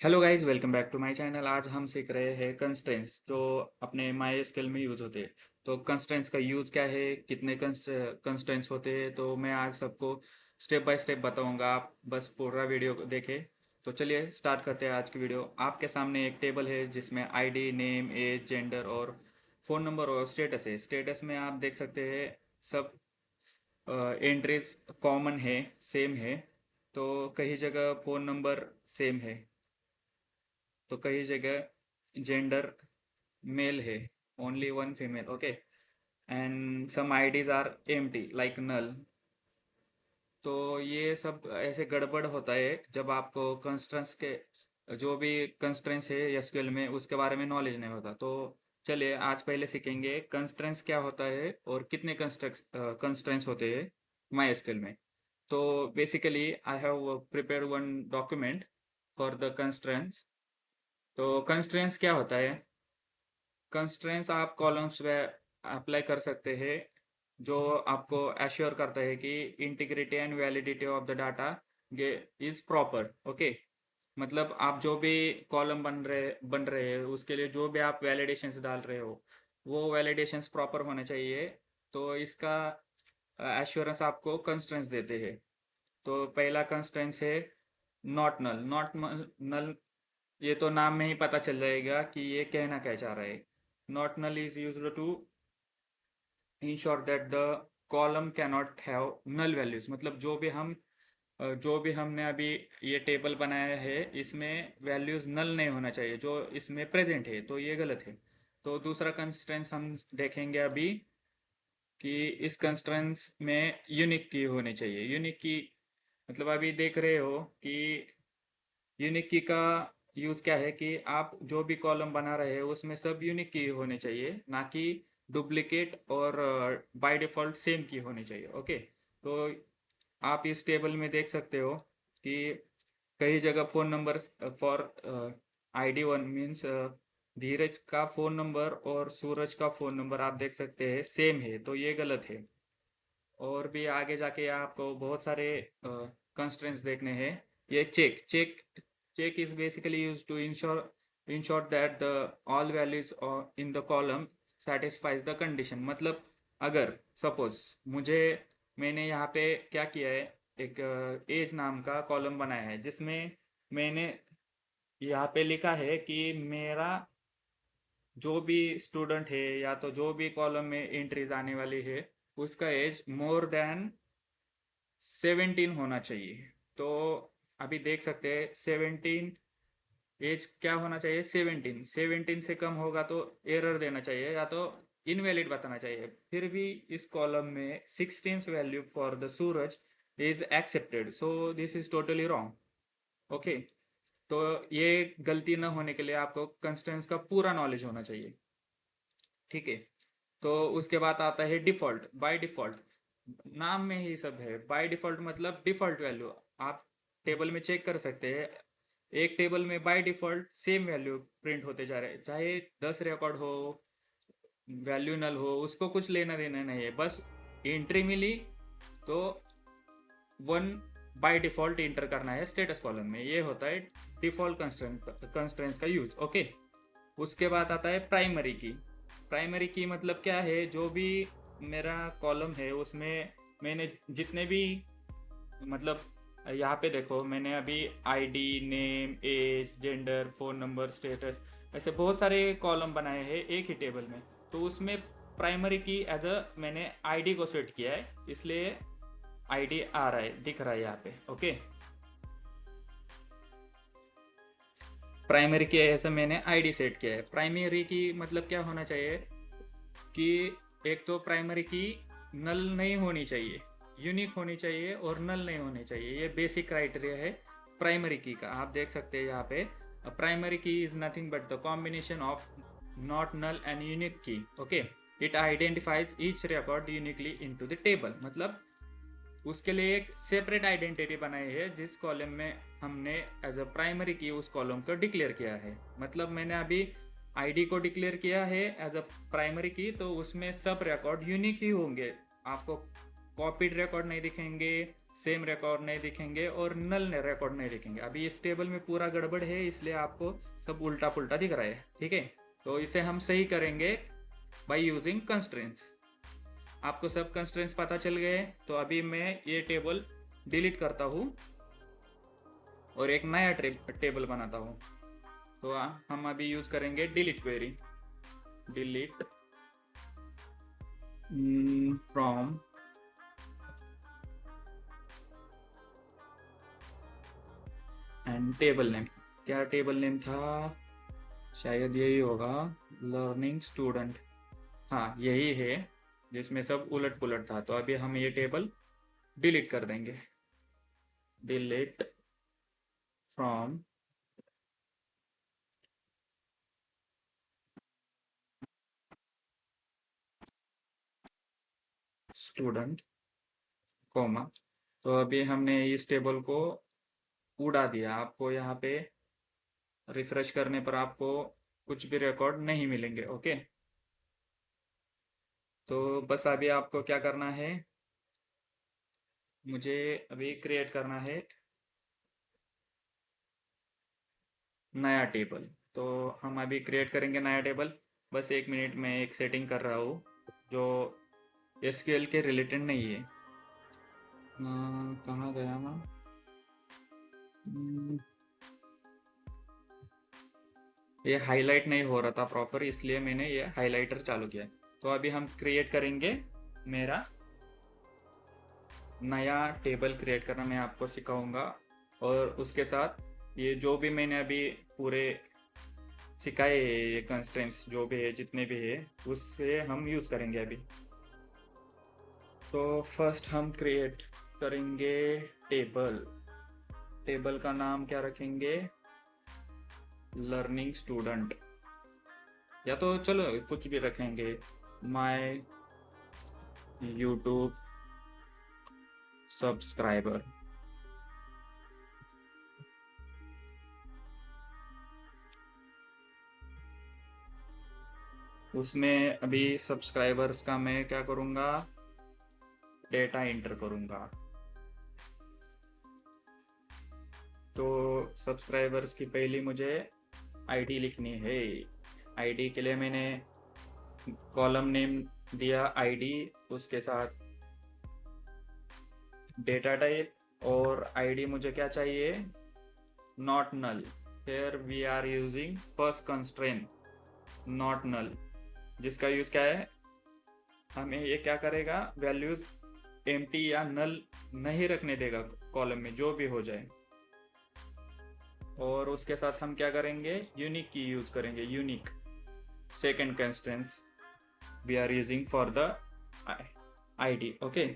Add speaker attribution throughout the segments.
Speaker 1: Hello guys, welcome back to my channel. आज हम सीख रहे हैं कंस्ट्रेंट्स जो अपने माई स्केल में यूज़ होते हैं। तो कंस्ट्रेंट्स का यूज़ क्या है, कितने कंस्ट्रेंट्स होते हैं, तो मैं आज सबको स्टेप बाय स्टेप बताऊंगा। आप बस पूरा वीडियो को देखें। तो चलिए स्टार्ट करते हैं आज की वीडियो। आपके सामने एक टेबल है जिसमें आईडी, नेम, एज, जेंडर और फ़ोन नंबर और स्टेटस है। स्टेटस में आप देख सकते हैं सब एंट्रीज कॉमन है, सेम है। तो कई जगह फ़ोन नंबर सेम है, तो कई जगह जेंडर मेल है, only one female, okay. And some IDs are empty like null. तो ये सब ऐसे गड़बड़ होता है जब आपको कंस्ट्रेंट्स के जो भी कंस्ट्रेंट्स है एसक्यूएल में उसके बारे में नॉलेज नहीं होता। तो चलिए आज पहले सीखेंगे कंस्ट्रेंट्स क्या होता है और कितने कंस्ट्रेंट्स होते हैं माई एसक्यूएल में। तो basically I have prepared one document for the constraints. तो कंस्ट्रेंट्स क्या होता है? कंस्ट्रेंट्स आप कॉलम्स में अप्लाई कर सकते हैं जो आपको एश्योर करता है कि integrity and validity of the data is proper, okay. मतलब आप जो भी कॉलम बन रहे हैं उसके लिए जो भी आप वैलिडेशंस डाल रहे हो वो वैलिडेशंस प्रॉपर होने चाहिए। तो इसका एश्योरेंस आपको कंस्ट्रेंट्स देते हैं। तो पहला कंस्ट्रेंट्स है नॉट नल। नॉट नल, ये तो नाम में ही पता चल जाएगा कि ये कहना क्या चाह रहा है। Not null is used to ensure that the column cannot have null values. मतलब जो भी हमने अभी ये टेबल बनाया है इसमें वैल्यूज नल नहीं होना चाहिए जो इसमें प्रेजेंट है, तो ये गलत है। तो दूसरा कंस्ट्रेंट्स हम देखेंगे अभी कि इस कंस्ट्रेंट्स में यूनिक की होनी चाहिए। यूनिक की मतलब अभी देख रहे हो कि यूनिक की का यूज़ क्या है कि आप जो भी कॉलम बना रहे हैं उसमें सब यूनिक की होने चाहिए, ना कि डुप्लीकेट और बाय डिफ़ॉल्ट सेम की होनी चाहिए, ओके। तो आप इस टेबल में देख सकते हो कि कई जगह phone number for ID one means Dheeraj का फ़ोन नंबर और सूरज का फ़ोन नंबर आप देख सकते हैं सेम है, तो ये गलत है। और भी आगे जाके आपको बहुत सारे कंस्ट्रेंट्स देखने हैं। ये check check check is basically use to ensure that the all values in the column satisfies the condition. मतलब अगर सपोज मुझे मैंने यहाँ पे क्या किया है, एक एज नाम का कॉलम बनाया है जिसमें मैंने यहाँ पे लिखा है कि मेरा जो भी स्टूडेंट है या तो जो भी कॉलम में एंट्रीज आने वाली है उसका एज मोर देन 17 होना चाहिए। तो अभी देख सकते हैं 17 एज क्या होना चाहिए, 17। 17 से कम होगा तो एरर देना चाहिए या तो इनवैलिड बताना चाहिए। फिर भी इस कॉलम में 16 value for the Suraj is accepted, so this is totally wrong, okay. तो ये गलती न होने के लिए आपको कंस्टेंट्स का पूरा नॉलेज होना चाहिए, ठीक है। तो उसके बाद आता है डिफॉल्ट। बाय डिफॉल्ट नाम में ही सब है। बाय डिफॉल्ट मतलब डिफॉल्ट वैल्यू आप टेबल में चेक कर सकते हैं। एक टेबल में by default same value print होते जा रहे हैं, चाहे 10 रिकॉर्ड हो, वैल्यू नल हो, उसको कुछ लेना देना नहीं है। बस एंट्री मिली तो वन बाय डिफॉल्ट इंटर करना है स्टेटस कॉलम में। ये होता है डिफॉल्ट कंस्ट्रेंट्स का यूज, ओके। उसके बाद आता है प्राइमरी की। प्राइमरी की मतलब क्या है, जो भी मेरा कॉलम है उसमें मैंने जितने भी मतलब यहाँ पे देखो मैंने अभी ID, name, age, gender, phone number, status, ऐसे बहुत सारे कॉलम बनाए हैं एक ही टेबल में। तो उसमें प्राइमरी की एज अ मैंने आईडी को सेट किया है, इसलिए आईडी आ रहा है, दिख रहा है यहाँ पे, ओके। प्राइमरी की ऐसे मैंने आईडी सेट किया है। प्राइमरी की मतलब क्या होना चाहिए कि एक तो प्राइमरी की नल नहीं होनी चाहिए, यूनिक होनी चाहिए और नल नहीं होनी चाहिए। ये बेसिक क्राइटेरिया है प्राइमरी की का। आप देख सकते हैं यहाँ पे primary key is nothing but the combination of not null and unique key, okay. It identifies each record uniquely into the table. मतलब उसके लिए एक सेपरेट आइडेंटिटी बनाई है जिस कॉलम में हमने एज अ प्राइमरी की उस कॉलम को डिक्लेयर किया है। मतलब मैंने अभी आईडी को डिक्लेयर किया है एज अ प्राइमरी की, तो उसमें सब रिकॉर्ड यूनिक ही होंगे। आपको कॉपीड रिकॉर्ड नहीं दिखेंगे, सेम रिकॉर्ड नहीं दिखेंगे और नल रिकॉर्ड नहीं दिखेंगे। अभी इस टेबल में पूरा गड़बड़ है, इसलिए आपको सब उल्टा पुल्टा दिख रहा है, ठीक है। तो इसे हम सही करेंगे बाय यूजिंग कंस्ट्रेंट्स। आपको सब कंस्ट्रेंट्स पता चल गए, तो अभी मैं ये टेबल डिलीट करता हूँ और एक नया टेबल बनाता हूँ। तो हम अभी यूज करेंगे delete query. Delete from and table name. क्या टेबल नेम था? शायद यही होगा, लर्निंग स्टूडेंट। हाँ यही है, जिसमें सब उलट पुलट था। तो अभी हम ये टेबल डिलीट कर देंगे। Delete from student comma. तो अभी हमने इस टेबल को उड़ा दिया। आपको यहाँ पे रिफ्रेश करने पर आपको कुछ भी रिकॉर्ड नहीं मिलेंगे, ओके। तो बस अभी आपको क्या करना है, मुझे अभी क्रिएट करना है नया टेबल। तो हम अभी क्रिएट करेंगे नया टेबल। बस 1 मिनट में एक सेटिंग कर रहा हूँ जो एसक्यूएल के रिलेटेड नहीं है। कहाँ गया मैं? हम्म, ये हाईलाइट नहीं हो रहा था प्रॉपर, इसलिए मैंने ये हाईलाइटर चालू किया। तो अभी हम क्रिएट करेंगे मेरा नया टेबल क्रिएट करना मैं आपको सिखाऊंगा। और उसके साथ ये जो भी मैंने अभी पूरे सिखाए, ये कंस्ट्रेंट्स जो भी है जितने भी है, उससे हम यूज़ करेंगे अभी। तो फर्स्ट हम क्रिएट करेंगे टेबल। टेबल का नाम क्या रखेंगे? लर्निंग स्टूडेंट, या तो चलो कुछ भी रखेंगे, माय यूट्यूब सब्सक्राइबर। उसमें अभी सब्सक्राइबर्स का मैं क्या करूँगा, डेटा इंटर करूँगा। तो सब्सक्राइबर्स की पहली मुझे आईडी लिखनी है। आईडी के लिए मैंने कॉलम नेम दिया आईडी, उसके साथ डेटा टाइप और आईडी मुझे क्या चाहिए, not null. Here we are using first constraint not null, जिसका यूज क्या है, हमें ये क्या करेगा, वैल्यूज एम्प्टी या नल नहीं रखने देगा कॉलम में, जो भी हो जाए। और उसके साथ हम क्या करेंगे, यूनिक की यूज करेंगे। Unique second constraints we are using for the id, okay.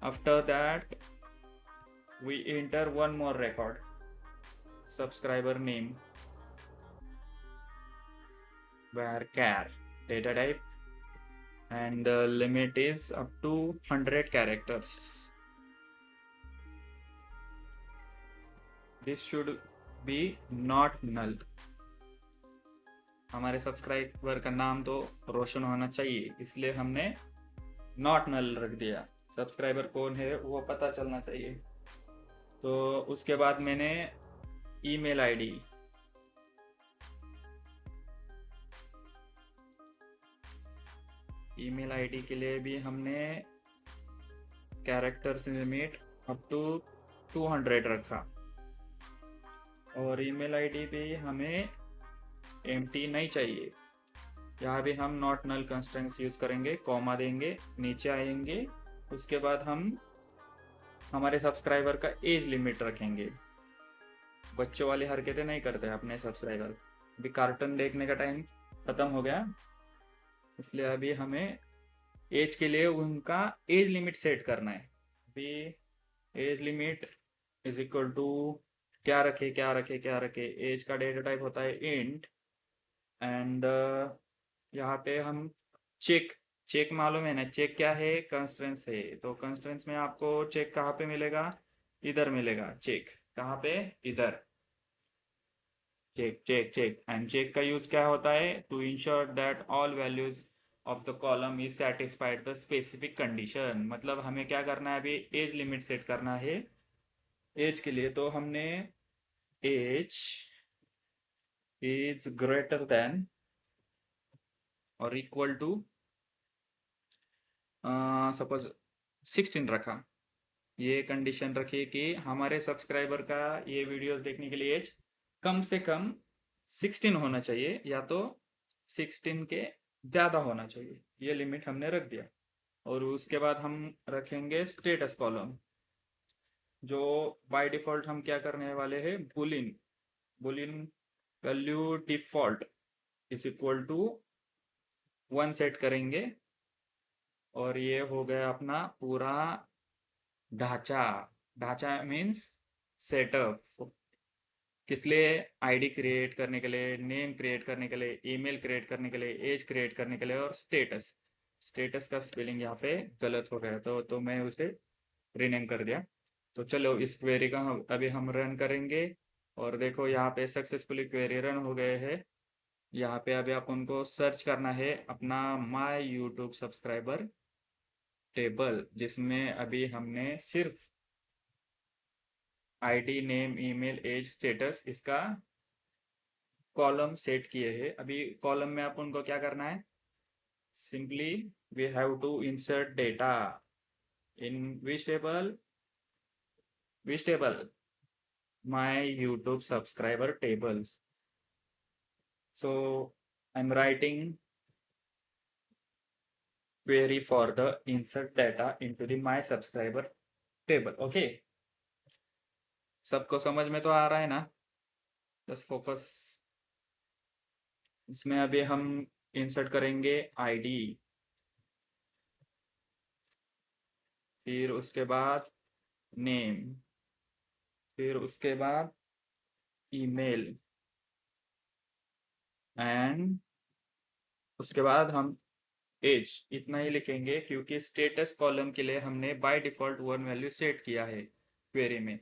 Speaker 1: After that we enter one more record, subscriber name, var data type, and the limit is up to 100 characters. This should be not null. हमारे subscriber का नाम तो रोशन होना चाहिए, इसलिए हमने not null रख दिया। सब्सक्राइबर कौन है वो पता चलना चाहिए। तो उसके बाद मैंने ईमेल आईडी, ईमेल आईडी के लिए भी हमने कैरेक्टर्स लिमिट अप टू 200 रखा। और ईमेल आईडी पे हमें एम्प्टी नहीं चाहिए। यहाँ भी हम नॉट नल कंस्ट्रेंट्स यूज करेंगे, कॉमा देंगे, नीचे आएंगे। उसके बाद हम हमारे सब्सक्राइबर का एज लिमिट रखेंगे। बच्चों वाली हरकतें नहीं करते अपने सब्सक्राइबर। अभी कार्टून देखने का टाइम खत्म हो गया, इसलिए अभी हमें एज के लिए उनका एज लिमिट सेट करना है। अभी age limit is equal to क्या रखे क्या रखे क्या रखे, एज का डेटा टाइप होता है इंट। एंड यहाँ पे हम चेक, चेक मालूम है ना, चेक क्या है, कंस्ट्रेंट्स है। तो कंस्ट्रेंट्स में आपको चेक कहाँ पे मिलेगा, इधर मिलेगा चेक। कहाँ पे, इधर। Check check check. And check का यूज क्या होता है, to ensure that all values of the column is satisfied the specific condition, मतलब हमें क्या करना है, अभी एज लिमिट सेट करना है एज के लिए। तो हमने एज इज ग्रेटर देन और इक्वल टू सपोज 16 रखा। ये कंडीशन रखिए कि हमारे सब्सक्राइबर का ये वीडियोस देखने के लिए एज कम से कम 16 होना चाहिए, या तो 16 के ज़्यादा होना चाहिए। ये लिमिट हमने रख दिया। और उसके बाद हम रखेंगे स्टेटस कॉलम, जो बाय डिफ़ॉल्ट हम क्या करने वाले हैं, boolean boolean value default is equal to 1 set करेंगे। और ये हो गया अपना पूरा ढांचा। ढांचा मीन्स सेटअप, किस लिए, आईडी क्रिएट करने के लिए, नेम क्रिएट करने के लिए, ईमेल क्रिएट करने के लिए, एज क्रिएट करने के लिए, और स्टेटस। स्टेटस का स्पेलिंग यहाँ पे गलत हो गया तो मैं उसे रीनेम कर दिया। तो चलो इस क्वेरी का अभी हम रन करेंगे। और देखो यहाँ पे सक्सेसफुली क्वेरी रन हो गए हैं। यहाँ पे अभी आप उनको सर्च करना है अपना माय यूट्यूब सब्सक्राइबर टेबल, जिसमें अभी हमने सिर्फ ID, name, email, age, status इसका कॉलम सेट किए हैं। अभी कॉलम में आप उनको क्या करना है, simply we have to insert data in which table, my YouTube subscriber tables. So I am writing query for the insert data into the my subscriber table। Okay, सबको समझ में तो आ रहा है ना? बस फोकस। इसमें अभी हम इंसर्ट करेंगे आईडी, फिर उसके बाद नेम, फिर उसके बाद ईमेल, एंड उसके बाद हम एज। इतना ही लिखेंगे क्योंकि स्टेटस कॉलम के लिए हमने बाय डिफॉल्ट 1 वैल्यू सेट किया है क्वेरी में।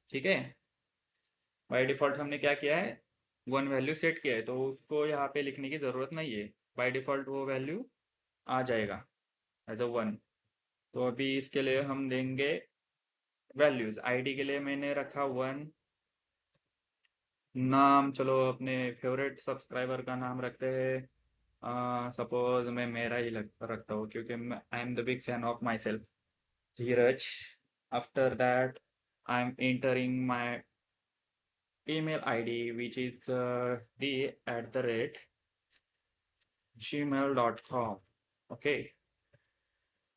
Speaker 1: ठीक है, बाय डिफॉल्ट हमने क्या किया है, 1 वैल्यू सेट किया है, तो उसको यहाँ पे लिखने की ज़रूरत नहीं है। बाय डिफॉल्ट वो वैल्यू आ जाएगा एज अ 1। तो अभी इसके लिए हम देंगे वैल्यूज़। आईडी के लिए मैंने रखा 1। नाम चलो अपने फेवरेट सब्सक्राइबर का नाम रखते हैं। सपोज मैं मेरा ही रखता हूँ, क्योंकि I am the big fan of my self, Dheeraj. After that I am entering my email ID, which is d@gmail.com. Okay,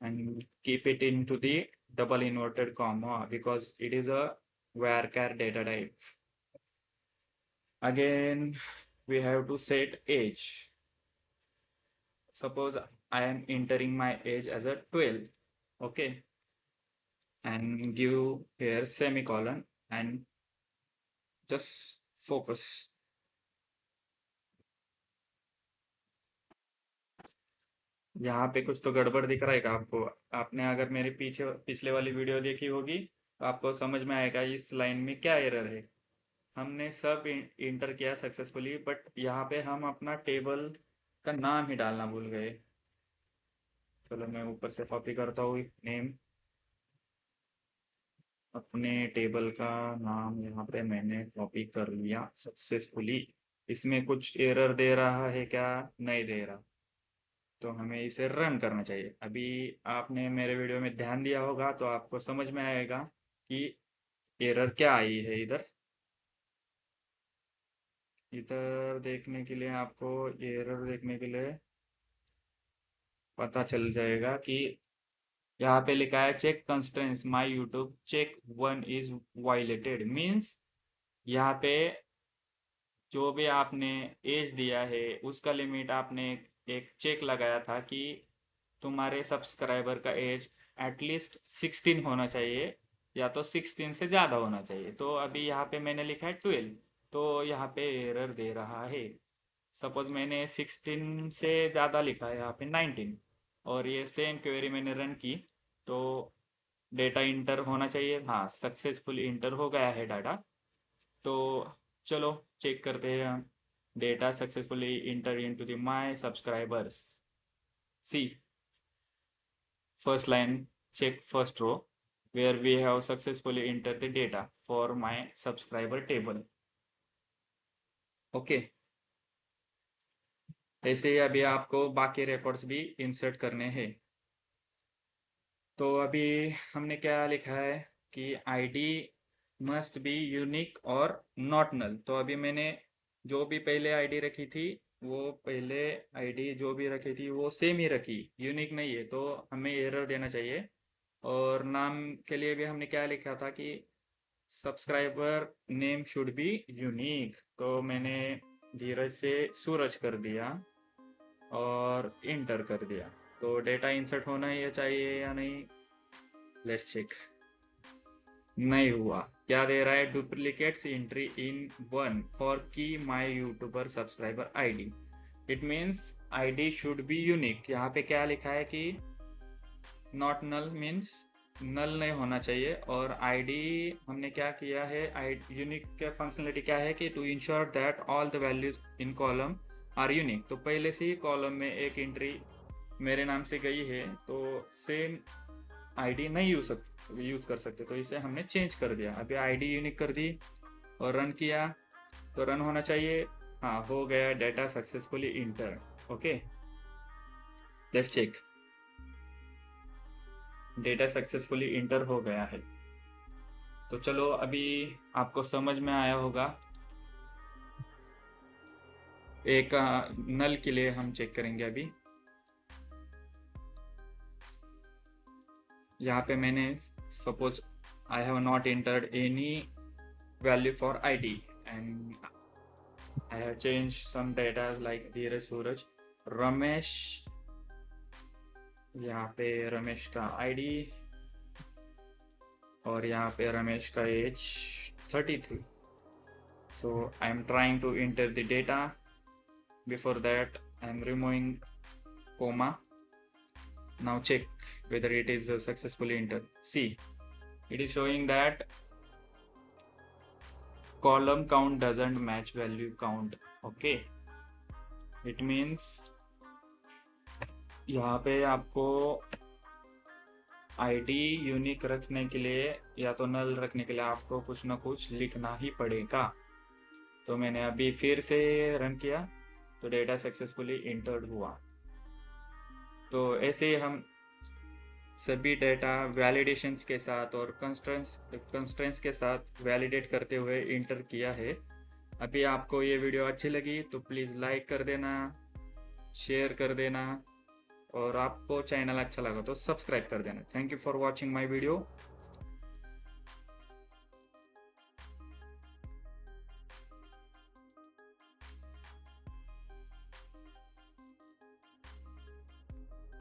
Speaker 1: and keep it into the double inverted comma because it is a varchar data type. Again, we have to set age. Suppose I am entering my age as a 12. Okay, and give here semicolon and just focus. यहाँ पे कुछ तो गड़बड़ दिख रहा है क्या आपको? आपने अगर मेरे पीछे पिछले वाली वीडियो देखी होगी तो आपको समझ में आएगा इस लाइन में क्या एरर है। हमने सब इंटर किया सक्सेसफुली, बट यहाँ पे हम अपना टेबल का नाम ही डालना भूल गए। चलो मैं ऊपर से कॉपी करता हूँ नेम, अपने टेबल का नाम यहाँ पे मैंने कॉपी कर लिया सक्सेसफुली। इसमें कुछ एरर दे रहा है क्या? नहीं दे रहा। तो हमें इसे रन करना चाहिए। अभी आपने मेरे वीडियो में ध्यान दिया होगा तो आपको समझ में आएगा कि एरर क्या आई है। इधर इधर देखने के लिए, आपको एरर देखने के लिए पता चल जाएगा कि यहाँ पे लिखा है check constraints my YouTube check 1 is violated. Means यहाँ पे जो भी आपने एज दिया है उसका लिमिट आपने एक चेक लगाया था कि तुम्हारे सब्सक्राइबर का एज एटलीस्ट 16 होना चाहिए, या तो 16 से ज़्यादा होना चाहिए। तो अभी यहाँ पे मैंने लिखा है 12, तो यहाँ पे एरर दे रहा है। सपोज मैंने 16 से ज़्यादा लिखा है यहाँ पे 19, और ये सेम क्वेरी मैंने रन की, तो डेटा इंटर होना चाहिए। हाँ, सक्सेसफुल इंटर हो गया है डाटा। तो चलो चेक करते हैं हम। Data successfully enter into the my subscribers. See first line, check first row where we have successfully entered the data for my subscriber table. Okay, ऐसे ही अभी आपको बाकी रिकॉर्ड्स भी इंसर्ट करने हैं। तो अभी हमने क्या लिखा है कि आईडी मस्ट बी यूनिक और नॉट नल। तो अभी मैंने जो भी पहले आईडी रखी थी वो पहले आईडी जो भी रखी थी वो सेम ही रखी, यूनिक नहीं है, तो हमें एरर देना चाहिए। और नाम के लिए भी हमने क्या लिखा था कि subscriber name should be unique, तो मैंने धीरज से सूरज कर दिया और इंटर कर दिया। तो डेटा इंसर्ट होना ही चाहिए या नहीं, लेट्स चेक। नहीं हुआ। क्या दे रहा है? Duplicates entry in one for key my YouTuber subscriber ID. It means ID should be unique. यहाँ पे क्या लिखा है कि नॉट नल मीन्स नल नहीं होना चाहिए। और आईडी हमने क्या किया है, यूनिक का फंक्शनलिटी क्या है कि to ensure that all the values in column are unique. तो पहले से ही कॉलम में एक एंट्री मेरे नाम से गई है, तो सेम आईडी नहीं यूज कर सकते, तो इसे हमने चेंज कर दिया। अभी आईडी यूनिक कर दी और रन किया तो रन होना चाहिए। हाँ, हो गया, data successfully enter. Okay, let's check. Data successfully enter हो गया है। तो चलो, अभी आपको समझ में आया होगा। एक नल के लिए हम चेक करेंगे। अभी यहाँ पे मैंने suppose I have not entered any value for ID and I have change some data like Dheeraj, Suraj, Ramesh. यहाँ पे रमेश का आईडी और यहाँ पे रमेश का as 33। so I am trying to enter the data. Before that I am removing comma. Now check whether it is successfully entered. See, it is showing that column count doesn't match value count. Okay, it means यहाँ पे आपको ID unique रखने के लिए या तो नल रखने के लिए आपको कुछ ना कुछ लिखना ही पड़ेगा। तो मैंने अभी फिर से रन किया तो डेटा सक्सेसफुली इंटर्ड हुआ। तो ऐसे हम सभी डेटा वैलिडेशंस के साथ और कंस्ट्रेंट्स के साथ वैलिडेट करते हुए इंटर किया है। अभी आपको ये वीडियो अच्छी लगी तो प्लीज़ लाइक कर देना, शेयर कर देना, और आपको चैनल अच्छा लगा तो सब्सक्राइब कर देना। Thank you for watching my video.